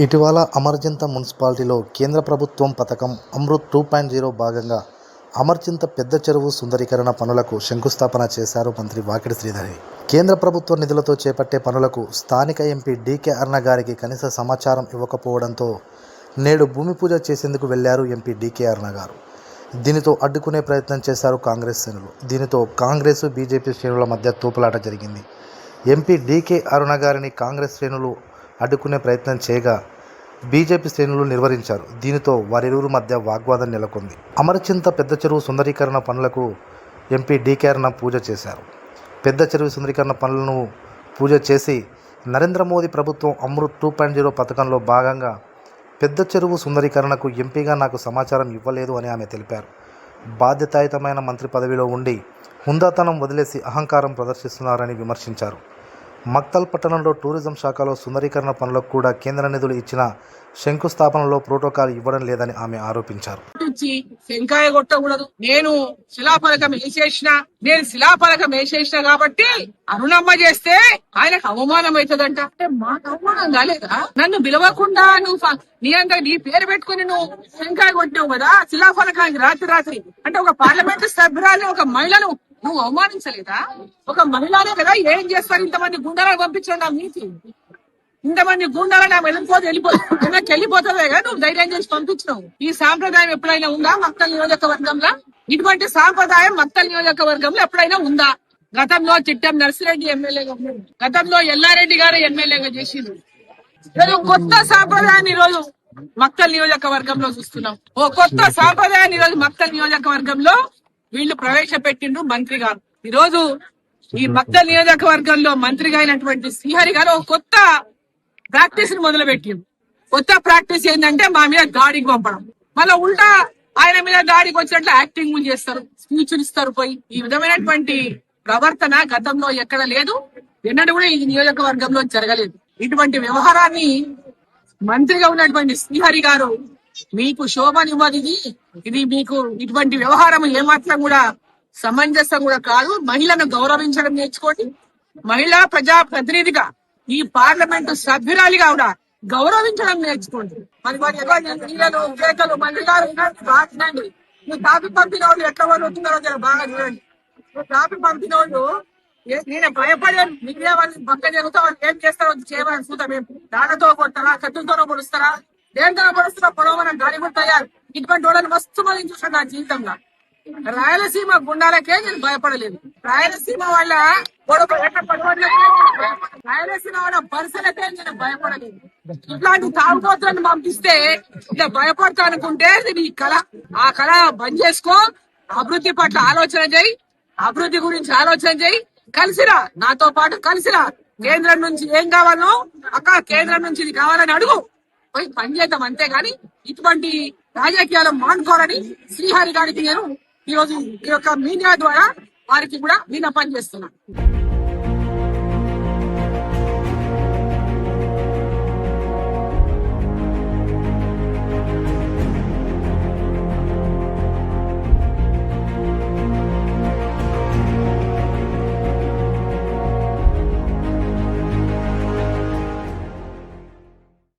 ఇటీవల అమర్చింత మున్సిపాలిటీలో కేంద్ర ప్రభుత్వం పథకం అమృత్ 2.0 భాగంగా అమర్చింత పెద్ద చెరువు సుందరీకరణ పనులకు శంకుస్థాపన చేశారు మంత్రి వాకిటి శ్రీధర్. కేంద్ర ప్రభుత్వ నిధులతో చేపట్టే పనులకు స్థానిక ఎంపీ డీకే అరుణ గారికి కనీస సమాచారం ఇవ్వకపోవడంతో నేడు భూమి పూజ చేసేందుకు వెళ్లారు ఎంపీ డీకే అరుణ గారు. దీనితో అడ్డుకునే ప్రయత్నం చేశారు కాంగ్రెస్ శ్రేణులు. దీనితో కాంగ్రెస్ బీజేపీ శ్రేణుల మధ్య తోపులాట జరిగింది. ఎంపీ డీకే అరుణ గారిని కాంగ్రెస్ శ్రేణులు అడ్డుకునే ప్రయత్నం చేయగా బీజేపీ శ్రేణులు నిర్వహించారు. దీనితో వారిరువురి మధ్య వాగ్వాదం నెలకొంది. అమరచింత పెద్ద చెరువు సుందరీకరణ పనులకు ఎంపీ డీకే అరుణ పూజ చేశారు. పెద్ద చెరువు సుందరీకరణ పనులను పూజ చేసి నరేంద్ర మోదీ ప్రభుత్వం అమృత్ 2.0 పథకంలో భాగంగా పెద్ద చెరువు సుందరీకరణకు ఎంపీగా నాకు సమాచారం ఇవ్వలేదు అని ఆమె తెలిపారు. బాధ్యతాయుతమైన మంత్రి పదవిలో ఉండి హుందాతనం వదిలేసి అహంకారం ప్రదర్శిస్తున్నారని విమర్శించారు. మక్తల్ పట్టణంలో టూరిజం శాఖలో సుందరీకరణ పనులకు కూడా కేంద్ర నిధులు ఇచ్చిన శంకుస్థాపనలో ప్రోటోకాల్ ఇవ్వడం లేదని ఆమె ఆరోపించారు. శంకాయ కొట్టకూడదు. నేను శిలాఫలకం వేసేసిన కాబట్టి అరుణమ్మ చేస్తే ఆయనకు అవమానం అవుతుందంట. అంటే మాకు అవమానం కాలేదా? నన్ను పిలవకుండా నువ్వు నీ పేరు పెట్టుకుని నువ్వు శంకాయ కొట్టావు కదా శిలాఫలకానికి రాత్రి. అంటే ఒక పార్లమెంటు సభ్యురాలు ఒక మహిళను నువ్వు అవమానించలేదా? ఒక మహిళనే కదా ఏం చేస్తారు? ఇంతమంది గుండాలను పంపించండి. ఆ నీతి ఇంతమంది గుండాలను వెళ్ళిపోతుందే కదా నువ్వు ధైర్యం చేసి పంపించినావు. ఈ సాంప్రదాయం ఎప్పుడైనా ఉందా మక్తల్ నియోజకవర్గంలో? ఇటువంటి సాంప్రదాయం మక్తల్ నియోజకవర్గంలో ఎప్పుడైనా ఉందా? గతంలో చిట్టం నర్సిరెడ్డి ఎమ్మెల్యేగా, గతంలో ఎల్లారెడ్డి గారు ఎమ్మెల్యేగా చేసిండు. కొత్త సాంప్రదాయాన్ని ఈరోజు మక్తల్ నియోజకవర్గంలో చూస్తున్నాం. ఓ కొత్త సాంప్రదాయాన్ని ఈరోజు మక్తల్ నియోజకవర్గంలో వీళ్ళు ప్రవేశపెట్టిండ్రు మంత్రి గారు. ఈరోజు ఈ మక్తల్ నియోజకవర్గంలో మంత్రిగా అయినటువంటి శ్రీహరి గారు ఒక కొత్త ప్రాక్టీస్ ని మొదలుపెట్టిండ్రు. కొత్త ప్రాక్టీస్ ఏంటంటే మా మీద దాడికి పంపడం, మళ్ళీ ఉల్టా ఆయన మీద దాడికి వచ్చినట్లు యాక్టింగ్ చేస్తారు, స్పీచ్లు ఇస్తారు. పోయి ఈ విధమైనటువంటి ప్రవర్తన గతంలో ఎక్కడ లేదు, ఎన్నడూ కూడా ఈ నియోజకవర్గంలో జరగలేదు. ఇటువంటి వ్యవహారాన్ని మంత్రిగా ఉన్నటువంటి శ్రీహరి గారు మీకు శోభనివ్వదు. ఇది మీకు ఇటువంటి వ్యవహారం ఏమాత్రం కూడా సమంజసం కూడా కాదు. మహిళను గౌరవించడం నేర్చుకోండి. మహిళా ప్రజా ప్రతినిధిగా ఈ పార్లమెంటు సభ్యురాలిగా కూడా గౌరవించడం నేర్చుకోండి. నీళ్ళు కేకలు మంత్రి గారు బాగుండండి. నువ్వు కాపీ పంపిన వాళ్ళు ఎట్లా వాళ్ళు వస్తున్నారో బాగా చూడండి. నువ్వు కాపీ పంపిన వాళ్ళు నేను భయపడాను. మీడియా వాళ్ళని పక్క జరుగుతా వాళ్ళు ఏం చేస్తారో చేయమని చూద్దాం. మేము దాడతో కొడతారా, కత్తులతోనో పొడుస్తారా, దేంతో పొడుస్తున్నా పొడవమని దాడి కూడా తయారు. ఇటువంటి వాళ్ళని మస్తు మంది చూసాను నా జీవితంలో. రాయలసీమ గుండాలకే నేను భయపడలేదు. రాయలసీమ వాళ్ళ రాయలసీమ వాళ్ళ పర్సలకే నేను భయపడలేదు. ఇట్లాంటి తాగుబోతులను పంపిస్తే ఇలా భయపడతా అనుకుంటే నీ కళ, ఆ కళ బంద్ చేసుకో. అభివృద్ధి పట్ల ఆలోచన చేయి, అభివృద్ధి గురించి ఆలోచన చేయి. కలిసిరా, నాతో పాటు కలిసిరా. కేంద్రం నుంచి ఏం కావాలో అక్క కేంద్రం నుంచి ఇది కావాలని అడుగు, పోయి పనిచేద్దాం. అంతేగాని ఇటువంటి రాజకీయాలు మానుకోరని శ్రీహరి గారికి నేను ఈరోజు ఈ యొక్క మీడియా ద్వారా వారికి కూడా విన్నపం చేస్తున్నాను.